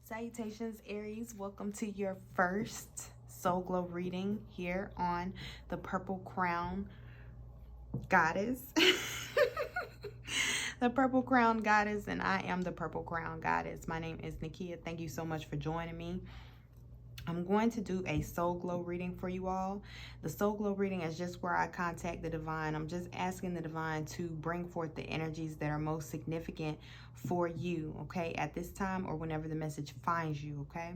Salutations, Aries. Welcome to your first Soul Glow reading here on the Purple Crown Goddess. The Purple Crown Goddess, and I am the Purple Crown Goddess. My name is Nakia. Thank you so much for joining me. I'm going to do a Soul Glow reading for you all. The Soul Glow reading is just where I contact the divine. I'm just asking the divine to bring forth the energies that are most significant for you, okay, at this time or whenever the message finds you, okay?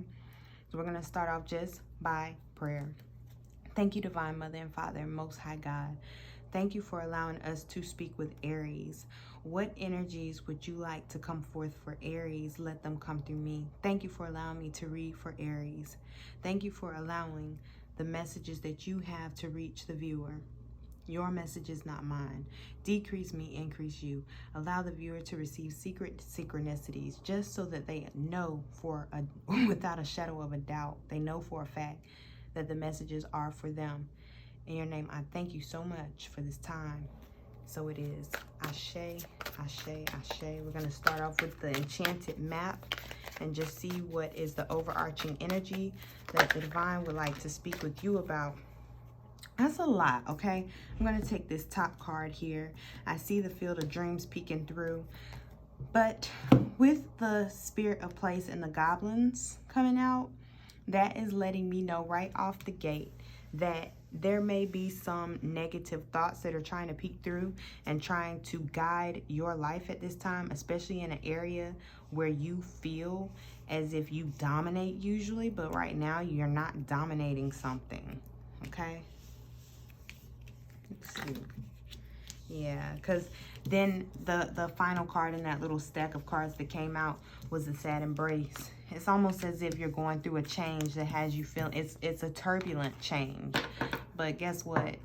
So we're going to start off just by prayer. Thank you, Divine Mother and Father and Most High God. Thank you for allowing us to speak with Aries. What energies would you like to come forth for Aries? Let them come through me. Thank you for allowing me to read for Aries. Thank you for allowing the messages that you have to reach the viewer. Your message is not mine. Decrease me, increase you. Allow the viewer to receive secret synchronicities just so that they know without a shadow of a doubt, they know for a fact that the messages are for them. In your name, I thank you so much for this time. So it is. Ashe, Ashe, Ashe. We're going to start off with the enchanted map and just see what is the overarching energy that the divine would like to speak with you about. That's a lot, okay? I'm going to take this top card here. I see the field of dreams peeking through. But with the spirit of place and the goblins coming out, that is letting me know right off the gate that there may be some negative thoughts that are trying to peek through and trying to guide your life at this time, especially in an area where you feel as if you dominate usually, but right now you're not dominating something, okay? Let's see. Yeah, because then the final card in that little stack of cards that came out was the sad embrace. It's almost as if you're going through a change that has you feel it's a turbulent change. But guess what?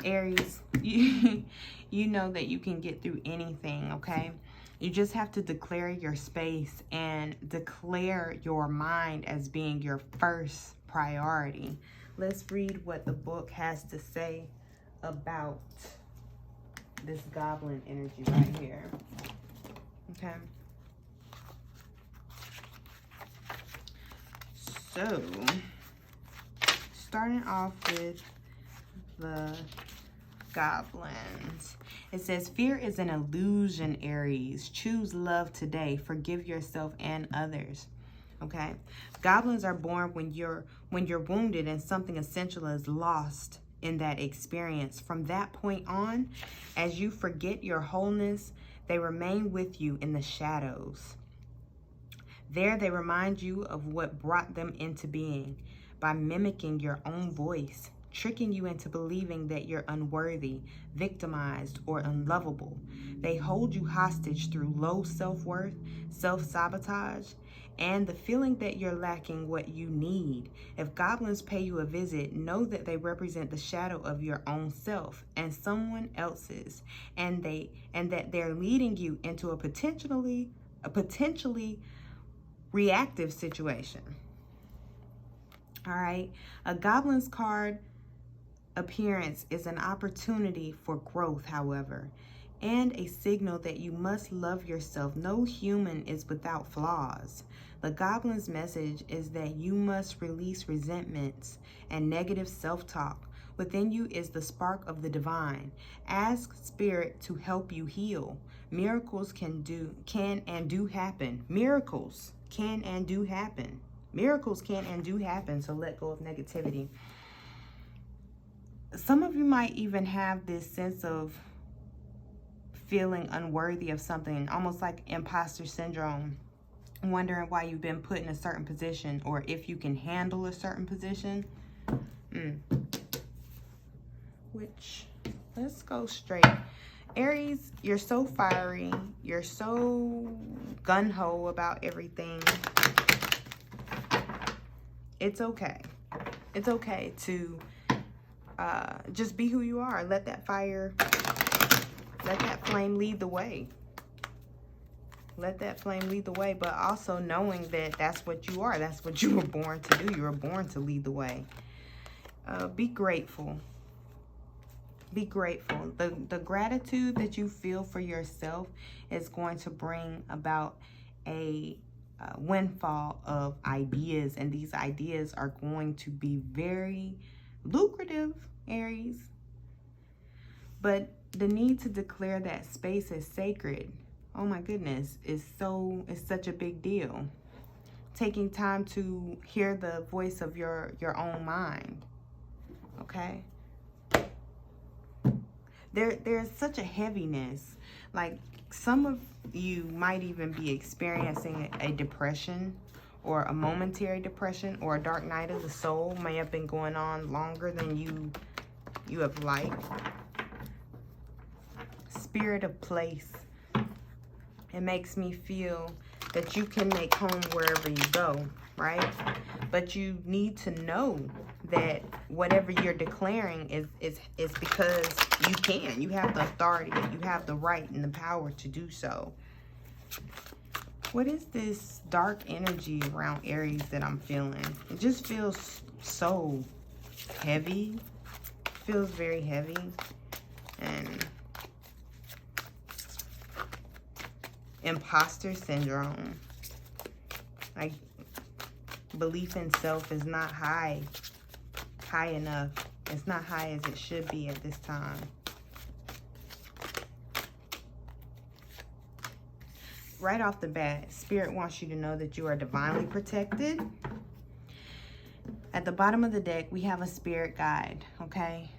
Aries, you know that you can get through anything, okay? You just have to declare your space and declare your mind as being your first priority. Let's read what the book has to say about this goblin energy right here. Okay. So, starting off with the goblins. It says, fear is an illusion, Aries. Choose love today. Forgive yourself and others. Okay. Goblins are born when you're wounded and something essential is lost in that experience. From that point on, as you forget your wholeness, they remain with you in the shadows. There they remind you of what brought them into being by mimicking your own voice, tricking you into believing that you're unworthy, victimized, or unlovable. They hold you hostage through low self-worth, self-sabotage, and the feeling that you're lacking what you need. If goblins pay you a visit, know that they represent the shadow of your own self and someone else's, and that they're leading you into a potentially reactive situation. All right. A goblin's card appearance is an opportunity for growth, however, and a signal that you must love yourself. No human is without flaws. The goblin's message is that you must release resentments and negative self-talk. Within you is the spark of the divine. Ask spirit to help you heal. Miracles can and do happen. Miracles can and do happen. Miracles can and do happen, so let go of negativity. Some of you might even have this sense of feeling unworthy of something, almost like imposter syndrome, wondering why you've been put in a certain position or if you can handle a certain position. Which, let's go straight. Aries, you're so fiery. You're so gung-ho about everything. It's okay. It's okay to just be who you are. Let that fire, let that flame lead the way. Let that flame lead the way, but also knowing that that's what you are. That's what you were born to do. You were born to lead the way. Be grateful. Be grateful. The gratitude that you feel for yourself is going to bring about a windfall of ideas, and these ideas are going to be very lucrative, Aries. But the need to declare that space as sacred, oh my goodness, it's such a big deal. Taking time to hear the voice of your own mind. Okay? There's such a heaviness. Like, some of you might even be experiencing a depression, or a momentary depression, or a dark night of the soul may have been going on longer than you have liked. Spirit of place. It makes me feel that you can make home wherever you go, right? But you need to know that whatever you're declaring is because you can. You have the authority, you have the right and the power to do so. What is this dark energy around Aries that I'm feeling? It just feels so heavy. It feels very heavy. And imposter syndrome. Like, belief in self is not high enough. It's not high as it should be at this time. Right off the bat, Spirit wants you to know that you are divinely protected. At the bottom of the deck, we have a spirit guide, okay?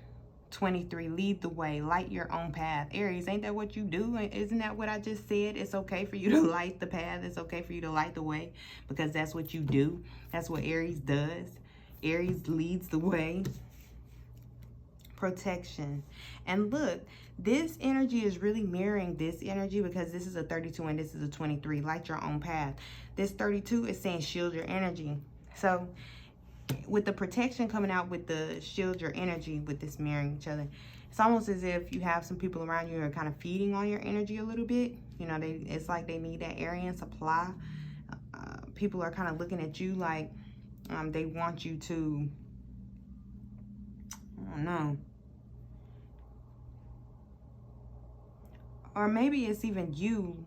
23, lead the way, light your own path. Aries, ain't that what you do? Isn't that what I just said? It's okay for you to light the path. It's okay for you to light the way, because that's what you do. That's what Aries does. Aries leads the way. Protection. And look, this energy is really mirroring this energy, because this is a 32 and this is a 23. Light your own path. This 32 is saying shield your energy. So with the protection coming out with the shield your energy, with this mirroring each other, it's almost as if you have some people around you who are kind of feeding on your energy a little bit. You know, it's like they need that Aryan supply. People are kind of looking at you like they want you to, I don't know. Or maybe it's even you.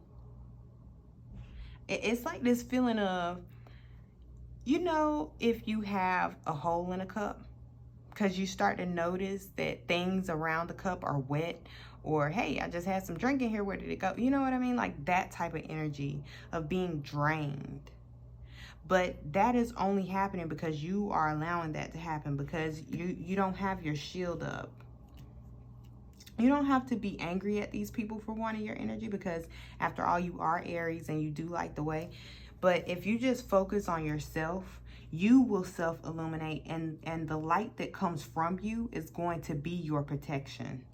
It's like this feeling of, you know, if you have a hole in a cup, because you start to notice that things around the cup are wet, or hey, I just had some drink in here, where did it go? You know what I mean? Like that type of energy of being drained. But that is only happening because you are allowing that to happen, because you don't have your shield up. You don't have to be angry at these people for wanting your energy, because after all, you are Aries and you do like the way. But if you just focus on yourself, you will self-illuminate, and the light that comes from you is going to be your protection,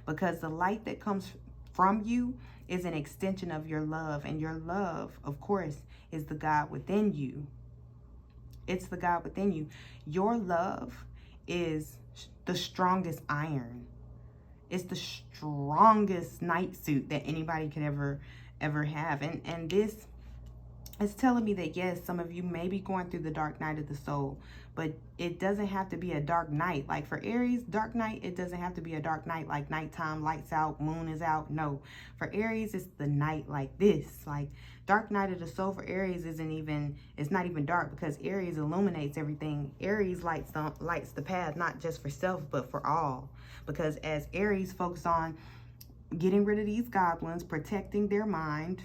because the light that comes from you is an extension of your love, and your love, of course, is the God within you. It's the God within you. Your love is the strongest iron. It's the strongest night suit that anybody could ever have. And this is telling me that, yes, some of you may be going through the dark night of the soul, but it doesn't have to be a dark night. Like for Aries, dark night, it doesn't have to be a dark night like nighttime, lights out, moon is out. No, for Aries, it's the night like this. Like dark night of the soul for Aries it's not even dark, because Aries illuminates everything. Aries lights the path, not just for self, but for all. Because as Aries focus on getting rid of these goblins, protecting their mind,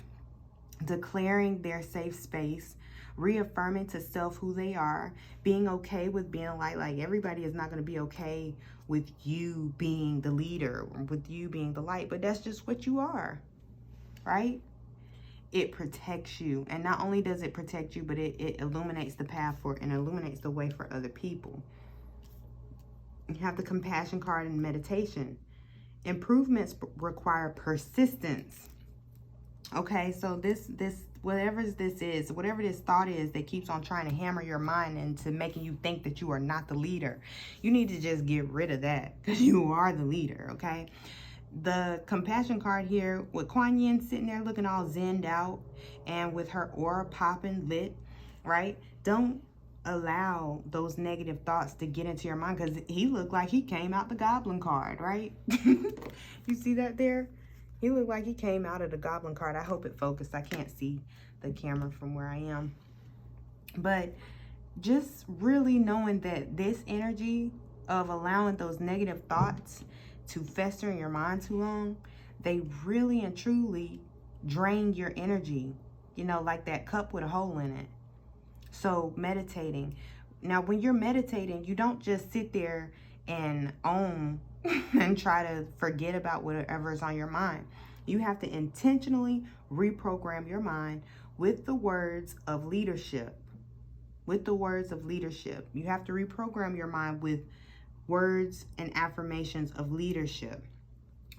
declaring their safe space, reaffirming to self who they are, being okay with being light. Like everybody is not going to be okay with you being the leader, with you being the light, but that's just what you are, right? It protects you. And not only does it protect you, but it illuminates the path for and illuminates the way for other people. You have the compassion card in meditation. Improvements require persistence. Okay, so this whatever this thought is that keeps on trying to hammer your mind into making you think that you are not the leader, you need to just get rid of that, because you are the leader. Okay, the compassion card here with Kuan Yin sitting there looking all zenned out and with her aura popping lit, right? Don't allow those negative thoughts to get into your mind, because he looked like he came out the goblin card, right? You see that there? He looked like he came out of the goblin card. I hope it focused. I can't see the camera from where I am. But just really knowing that this energy of allowing those negative thoughts to fester in your mind too long, they really and truly drain your energy, you know, like that cup with a hole in it. So meditating. Now, when you're meditating, you don't just sit there and and try to forget about whatever's on your mind. You have to intentionally reprogram your mind with the words of leadership. With the words of leadership. You have to reprogram your mind with words and affirmations of leadership.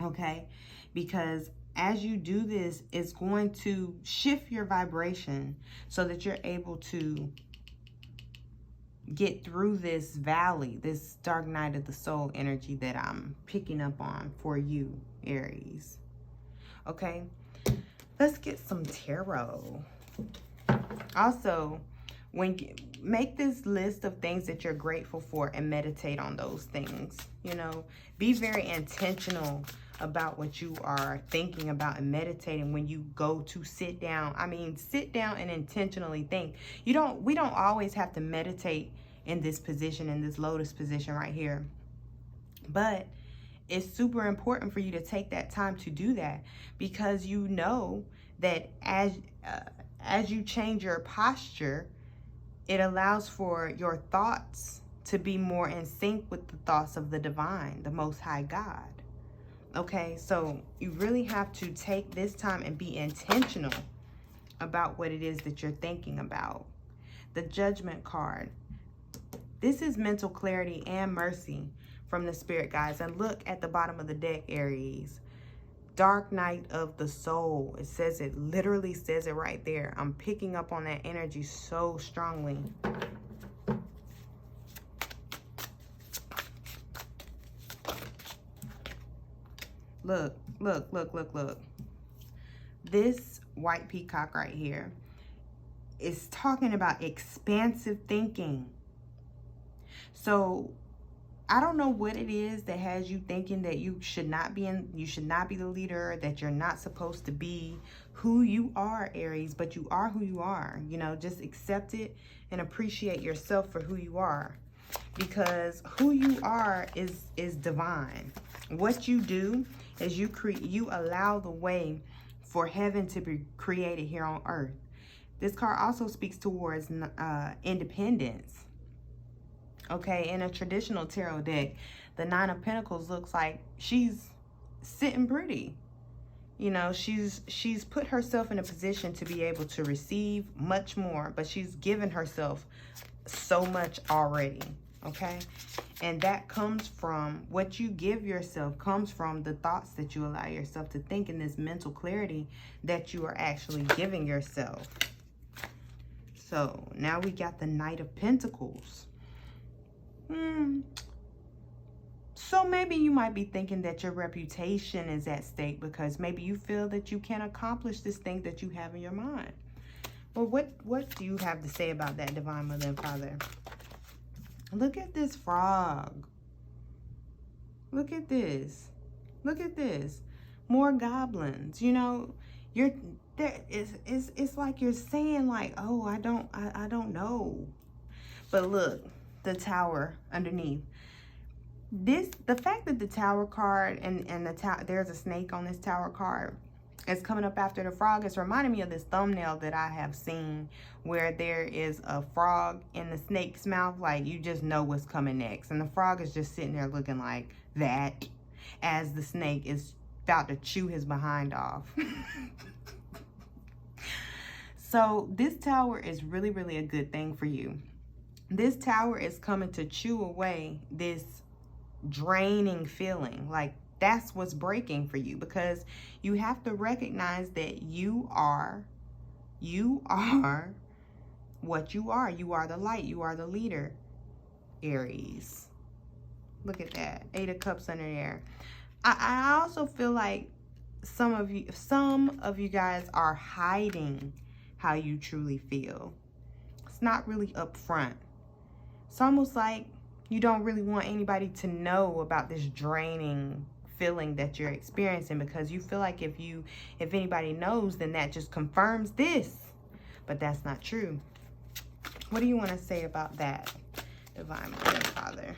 Okay? Because as you do this, it's going to shift your vibration so that you're able to get through this valley, this dark night of the soul energy that I'm picking up on for you, Aries. Okay? Let's get some tarot. Also, make this list of things that you're grateful for and meditate on those things. You know, be very intentional about what you are thinking about and meditating when you go to sit down. I mean, sit down and intentionally think. We don't always have to meditate in this position, in this lotus position right here. But it's super important for you to take that time to do that, because you know that as you change your posture, it allows for your thoughts to be more in sync with the thoughts of the divine, the Most High God. Okay, so you really have to take this time and be intentional about what it is that you're thinking about. The Judgment card. This is mental clarity and mercy from the spirit guides. And look at the bottom of the deck, Aries. Dark night of the soul. It says it, literally says it right there. I'm picking up on that energy so strongly. Look, look, look, look, look. This white peacock right here is talking about expansive thinking. So I don't know what it is that has you thinking that you should not be the leader, that you're not supposed to be who you are, Aries, but you are who you are. You know, just accept it and appreciate yourself for who you are, because who you are is divine. What you do is you allow the way for heaven to be created here on earth. This card also speaks towards independence. Okay, in a traditional tarot deck, the Nine of Pentacles looks like she's sitting pretty. You know, she's put herself in a position to be able to receive much more, but she's given herself so much already. Okay, and that comes from what you give yourself, comes from the thoughts that you allow yourself to think, in this mental clarity that you are actually giving yourself. So now we got the Knight of Pentacles. So maybe you might be thinking that your reputation is at stake, because maybe you feel that you can't accomplish this thing that you have in your mind. Well, what do you have to say about that, Divine Mother and Father? Look at this frog. Look at this. Look at this. More goblins. You know, you're there. It's like you're saying, like, oh, I don't know. But look, the Tower underneath. The fact that the Tower card and there's a snake on this Tower card is coming up after the frog is reminding me of this thumbnail that I have seen, where there is a frog in the snake's mouth. Like, you just know what's coming next, and the frog is just sitting there looking like that as the snake is about to chew his behind off. So this Tower is really, really a good thing for you. This Tower is coming to chew away this draining feeling. Like, that's what's breaking for you, because you have to recognize that you are what you are. You are the light. You are the leader, Aries. Look at that. 8 of Cups under there. I also feel like some of you guys are hiding how you truly feel. It's not really upfront. It's almost like you don't really want anybody to know about this draining feeling that you're experiencing, because you feel like if anybody knows, then that just confirms this. but that's not true. What do you want to say about that, Divine Mother and Father?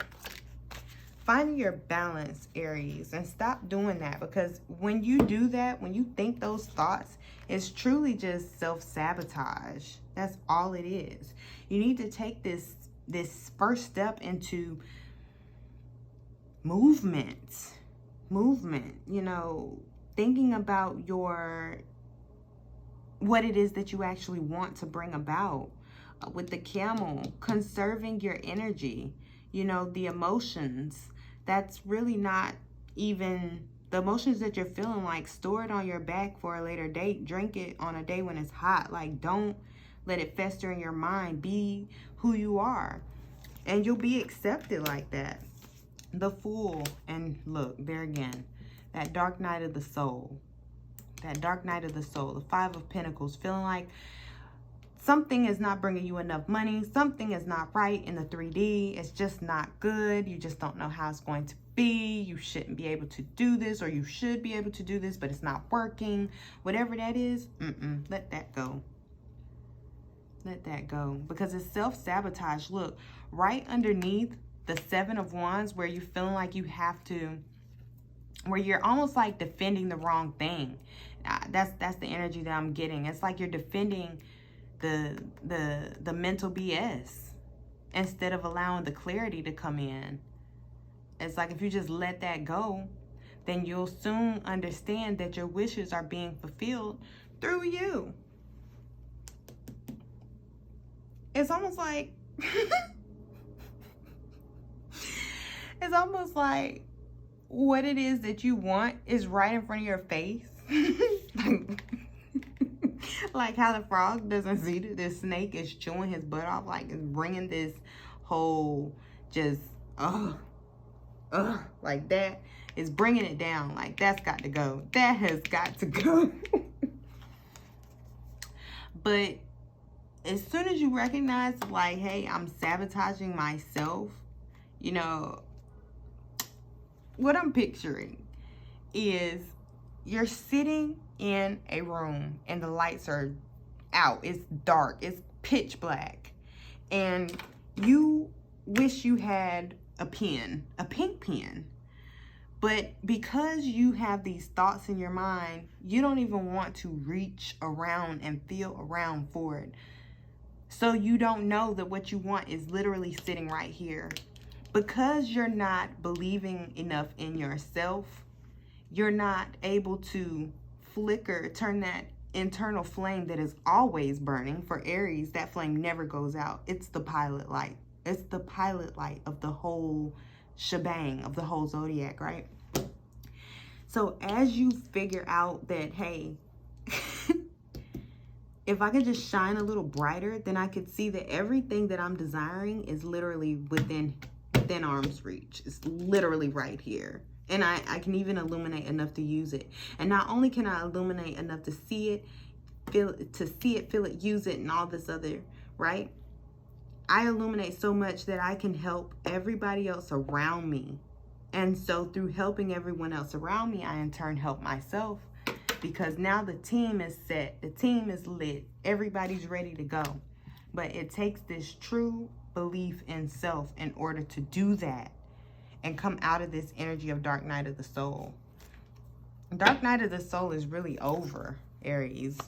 Finding your balance, Aries, and stop doing that, because when you do that, when you think those thoughts, it's truly just self-sabotage. That's all it is. You need to take this first step into movement, you know, thinking about what it is that you actually want to bring about. With the camel, conserving your energy, you know, the emotions, that's really not even the emotions that you're feeling. Like, store it on your back for a later date. Drink it on a day when it's hot. Like, don't let it fester in your mind. Be who you are, and you'll be accepted like that. The Fool, and look, there again, that dark night of the soul. That dark night of the soul. The Five of Pentacles, feeling like something is not bringing you enough money. Something is not right in the 3D. It's just not good. You just don't know how it's going to be. You shouldn't be able to do this, or you should be able to do this, but it's not working. Whatever that is, let that go. Let that go, because it's self-sabotage. Look, right underneath the Seven of Wands, where you're feeling like you have to, where you're almost like defending the wrong thing. That's the energy that I'm getting. It's like you're defending the mental BS instead of allowing the clarity to come in. It's like if you just let that go, then you'll soon understand that your wishes are being fulfilled through you. It's almost like it's almost like what it is that you want is right in front of your face. Like how the frog doesn't see that this snake is chewing his butt off, like it's bringing this whole just like that. It's bringing it down. Like, that's got to go. That has got to go. But as soon as you recognize, like, hey, I'm sabotaging myself, you know, what I'm picturing is you're sitting in a room and the lights are out. It's dark. It's pitch black. And you wish you had a pen, a pink pen. But because you have these thoughts in your mind, you don't even want to reach around and feel around for it. So you don't know that what you want is literally sitting right here. Because you're not believing enough in yourself, you're not able to turn that internal flame that is always burning. For Aries, that flame never goes out. It's the pilot light. It's the pilot light of the whole shebang, of the whole zodiac, right? So as you figure out that, hey, if I could just shine a little brighter, then I could see that everything that I'm desiring is literally within arm's reach. It's literally right here. And I can even illuminate enough to use it. And not only can I illuminate enough to see it, feel it, use it, and all this other, right? I illuminate so much that I can help everybody else around me. And so through helping everyone else around me, I in turn help myself. Because now the team is set. The team is lit. Everybody's ready to go. But it takes this true belief in self in order to do that and come out of this energy of dark night of the soul. Dark night of the soul is really over, Aries.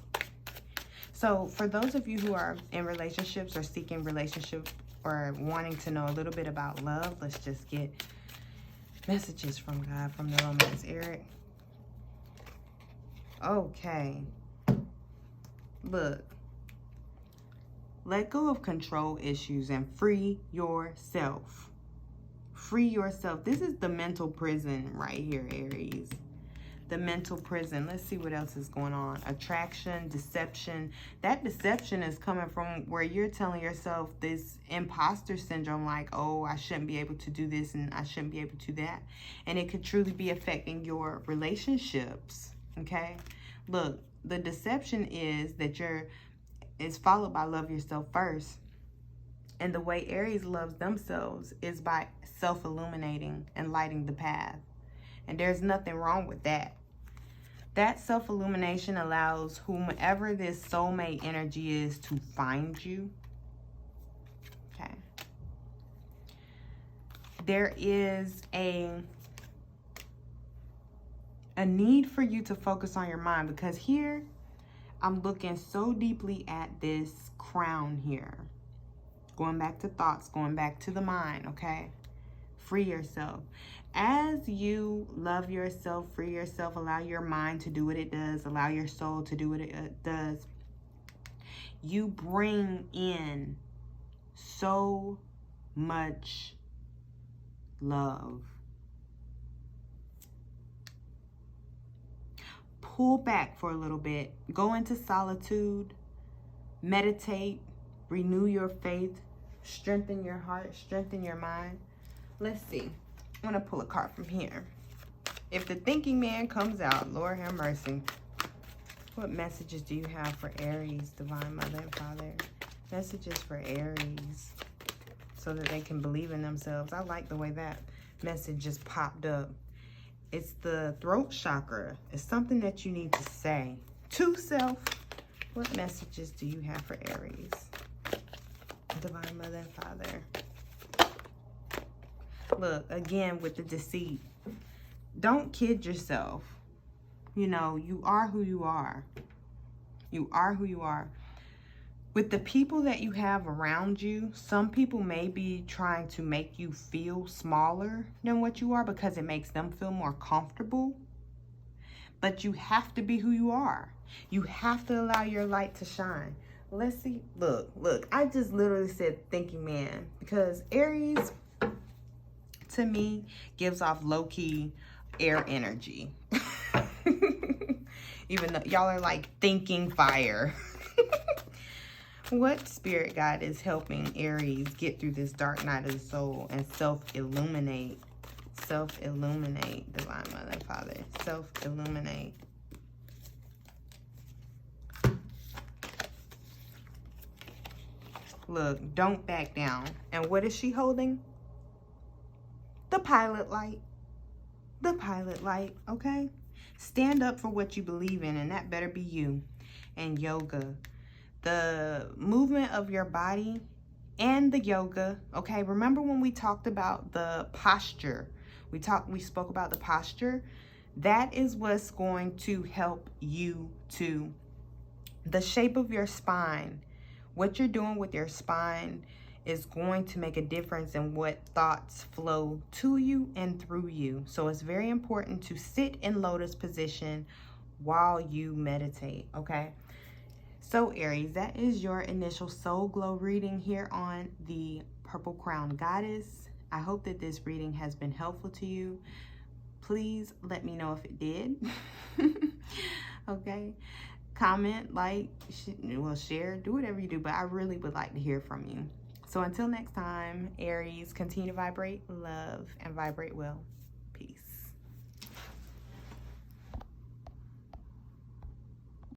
So for those of you who are in relationships or seeking relationship or wanting to know a little bit about love, let's just get messages from God from the Romance Eric. Okay. Look. Let go of control issues and free yourself. Free yourself. This is the mental prison right here, Aries. The mental prison. Let's see what else is going on. Attraction, deception. That deception is coming from where you're telling yourself this imposter syndrome, like, oh, I shouldn't be able to do this and I shouldn't be able to do that. And it could truly be affecting your relationships. Okay? Look, the deception is that it's followed by love yourself first. And the way Aries loves themselves is by self-illuminating and lighting the path. And there's nothing wrong with that. That self-illumination allows whomever this soulmate energy is to find you. Okay. There is a need for you to focus on your mind, because here I'm looking so deeply at this crown here. Going back to thoughts, going back to the mind, okay? Free yourself. As you love yourself, free yourself, allow your mind to do what it does, allow your soul to do what it does, you bring in so much love. Pull back for a little bit. Go into solitude. Meditate. Renew your faith. Strengthen your heart. Strengthen your mind. Let's see. I'm going to pull a card from here. If the thinking man comes out, Lord have mercy. What messages do you have for Aries, Divine Mother and Father? Messages for Aries, so that they can believe in themselves. I like the way that message just popped up. It's the throat chakra. It's something that you need to say to self. What messages do you have for Aries, Divine Mother and Father? Look, again, with the deceit. Don't kid yourself. You know, you are who you are. You are who you are. With the people that you have around you, some people may be trying to make you feel smaller than what you are because it makes them feel more comfortable. But you have to be who you are. You have to allow your light to shine. Let's see. Look. I just literally said thinking man, because Aries, to me, gives off low-key air energy. Even though y'all are like thinking fire. What spirit guide is helping Aries get through this dark night of the soul and self-illuminate? Self-illuminate, Divine Mother and Father. Self-illuminate. Look, don't back down. And what is she holding? The pilot light. The pilot light, okay? Stand up for what you believe in, and that better be you. And yoga. The movement of your body and the yoga, okay? Remember when we talked about the posture? We spoke about the posture. That is what's going to help you to the shape of your spine. What you're doing with your spine is going to make a difference in what thoughts flow to you and through you. So it's very important to sit in lotus position while you meditate, okay? So Aries, that is your initial soul glow reading here on the Purple Crown Goddess. I hope that this reading has been helpful to you. Please let me know if it did. Okay? Comment, like, share, do whatever you do, but I really would like to hear from you. So until next time, Aries, continue to vibrate love and vibrate well. Peace.